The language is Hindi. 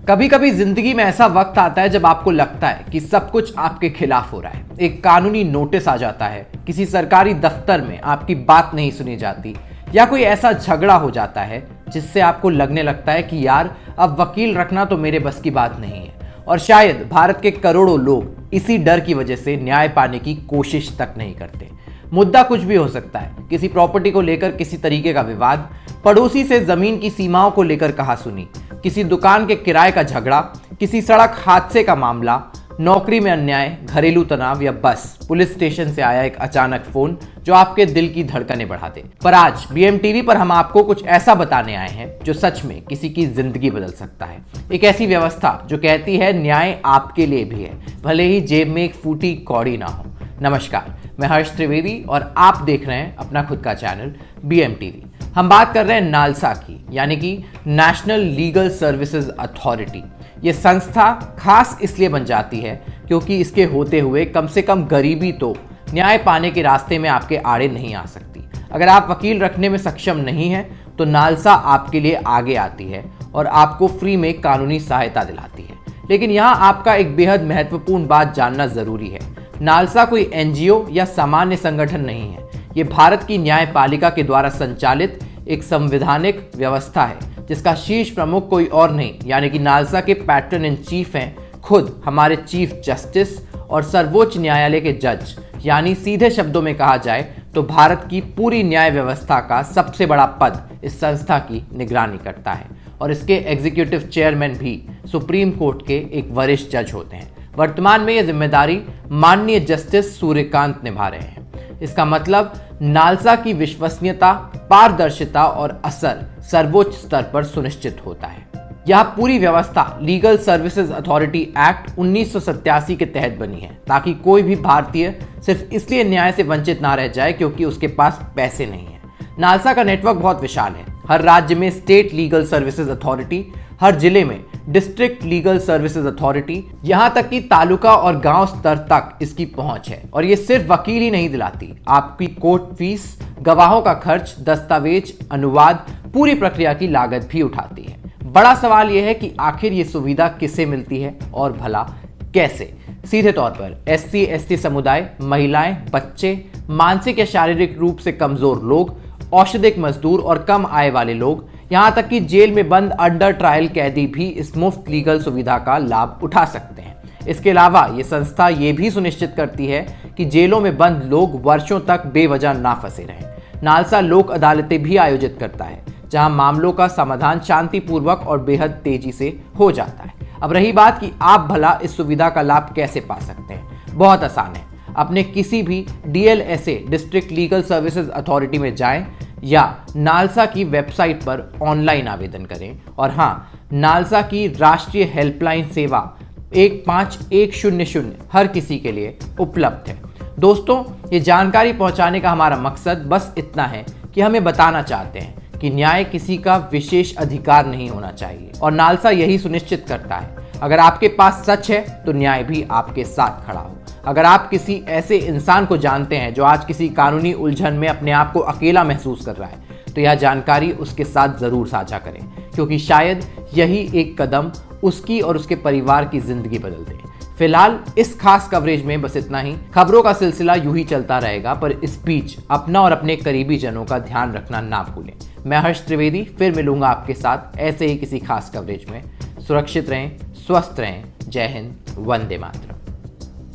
कभी कभी जिंदगी में ऐसा वक्त आता है जब आपको लगता है कि सब कुछ आपके खिलाफ हो रहा है। एक कानूनी नोटिस आ जाता है, किसी सरकारी दफ्तर में आपकी बात नहीं सुनी जाती, या कोई ऐसा झगड़ा हो जाता है जिससे आपको लगने लगता है कि यार अब वकील रखना तो मेरे बस की बात नहीं है। और शायद भारत के करोड़ों लोग इसी डर की वजह से न्याय पाने की कोशिश तक नहीं करते। मुद्दा कुछ भी हो सकता है, किसी प्रॉपर्टी को लेकर किसी तरीके का विवाद, पड़ोसी से जमीन की सीमाओं को लेकर कहासुनी, किसी दुकान के किराए का झगड़ा, किसी सड़क हादसे का मामला, नौकरी में अन्याय, घरेलू तनाव, या बस पुलिस स्टेशन से आया एक अचानक फोन जो आपके दिल की धड़कनें बढ़ा दे। पर आज बीएमटीवी पर हम आपको कुछ ऐसा बताने आए हैं जो सच में किसी की जिंदगी बदल सकता है। एक ऐसी व्यवस्था जो कहती है न्याय आपके लिए भी है, भले ही जेब में एक फूटी कौड़ी ना हो। नमस्कार, मैं हर्ष त्रिवेदी और आप देख रहे हैं अपना खुद का चैनल बीएमटीवी। हम बात कर रहे हैं नालसा की, यानी कि नेशनल लीगल सर्विसेज अथॉरिटी। ये संस्था खास इसलिए बन जाती है क्योंकि इसके होते हुए कम से कम गरीबी तो न्याय पाने के रास्ते में आपके आड़े नहीं आ सकती। अगर आप वकील रखने में सक्षम नहीं हैं तो नालसा आपके लिए आगे आती है और आपको फ्री में कानूनी सहायता दिलाती है। लेकिन यहाँ आपका एक बेहद महत्वपूर्ण बात जानना जरूरी है। नालसा कोई एनजीओ या सामान्य संगठन नहीं है। ये भारत की न्यायपालिका के द्वारा संचालित एक संवैधानिक व्यवस्था है जिसका शीर्ष प्रमुख कोई और नहीं, यानी कि नालसा के पैट्रन इन चीफ हैं खुद हमारे चीफ जस्टिस और सर्वोच्च न्यायालय के जज। यानी सीधे शब्दों में कहा जाए तो भारत की पूरी न्याय व्यवस्था का सबसे बड़ा पद इस संस्था की निगरानी करता है और इसके एग्जीक्यूटिव चेयरमैन भी सुप्रीम कोर्ट के एक वरिष्ठ जज होते हैं। वर्तमान में यह जिम्मेदारी माननीय जस्टिस सूर्यकांत निभा रहे हैं। इसका मतलब नालसा की विश्वसनीयता, पारदर्शिता और असर सर्वोच्च स्तर पर सुनिश्चित होता है। यह पूरी व्यवस्था लीगल सर्विसेज अथॉरिटी एक्ट 1987 के तहत बनी है ताकि कोई भी भारतीय सिर्फ इसलिए न्याय से वंचित ना रह जाए क्योंकि उसके पास पैसे नहीं है। नालसा का नेटवर्क बहुत विशाल है। हर राज्य में स्टेट लीगल सर्विसेज अथॉरिटी, हर जिले में डिस्ट्रिक्ट लीगल सर्विसेज अथॉरिटी, यहां तक कि तालुका और गांव स्तर तक इसकी पहुंच है। और ये सिर्फ वकील ही नहीं दिलाती, आपकी कोर्ट फीस, गवाहों का खर्च, दस्तावेज, अनुवाद, पूरी प्रक्रिया की लागत भी उठाती है। बड़ा सवाल यह है कि आखिर ये सुविधा किसे मिलती है और भला कैसे। सीधे तौर पर एससी एसटी समुदाय, महिलाएं, बच्चे, मानसिक या शारीरिक रूप से कमजोर लोग, औषधिक मजदूर और कम आय वाले लोग, यहां तक कि जेल में बंद अंडर ट्रायल कैदी भी इस मुफ्त लीगल सुविधा का लाभ उठा सकते हैं। इसके अलावा ये संस्था ये भी सुनिश्चित करती है कि जेलों में बंद लोग वर्षों तक बेवजह ना फंसे रहें। नालसा लोक अदालतें भी आयोजित करता है जहां मामलों का समाधान शांतिपूर्वक और बेहद तेजी से हो जाता है। अब रही बात कि आप भला इस सुविधा का लाभ कैसे पा सकते हैं। बहुत आसान है। अपने किसी भी DLSA district legal services authority में जाएं या नालसा की वेबसाइट पर ऑनलाइन आवेदन करें। और हाँ, नालसा की राष्ट्रीय हेल्पलाइन सेवा 15100 हर किसी के लिए उपलब्ध है। दोस्तों, ये जानकारी पहुंचाने का हमारा मकसद बस इतना है कि हमें बताना चाहते हैं कि न्याय किसी का विशेष अधिकार नहीं होना चाहिए और नालसा यही सुनिश्चित करता है। अगर आपके पास सच है तो न्याय भी आपके साथ खड़ा हो। अगर आप किसी ऐसे इंसान को जानते हैं जो आज किसी कानूनी उलझन में अपने आप को अकेला महसूस कर रहा है तो यह जानकारी उसके साथ जरूर साझा करें, क्योंकि शायद यही एक कदम उसकी और उसके परिवार की जिंदगी बदल दे। फिलहाल इस खास कवरेज में बस इतना ही। खबरों का सिलसिला यूं ही चलता रहेगा, पर इस बीच अपना और अपने करीबी जनों का ध्यान रखना ना भूलें। मैं हर्ष त्रिवेदी फिर मिलूंगा आपके साथ ऐसे ही किसी खास कवरेज में। सुरक्षित रहें, स्वस्थ रहें। जय हिंद, वंदे मातरम।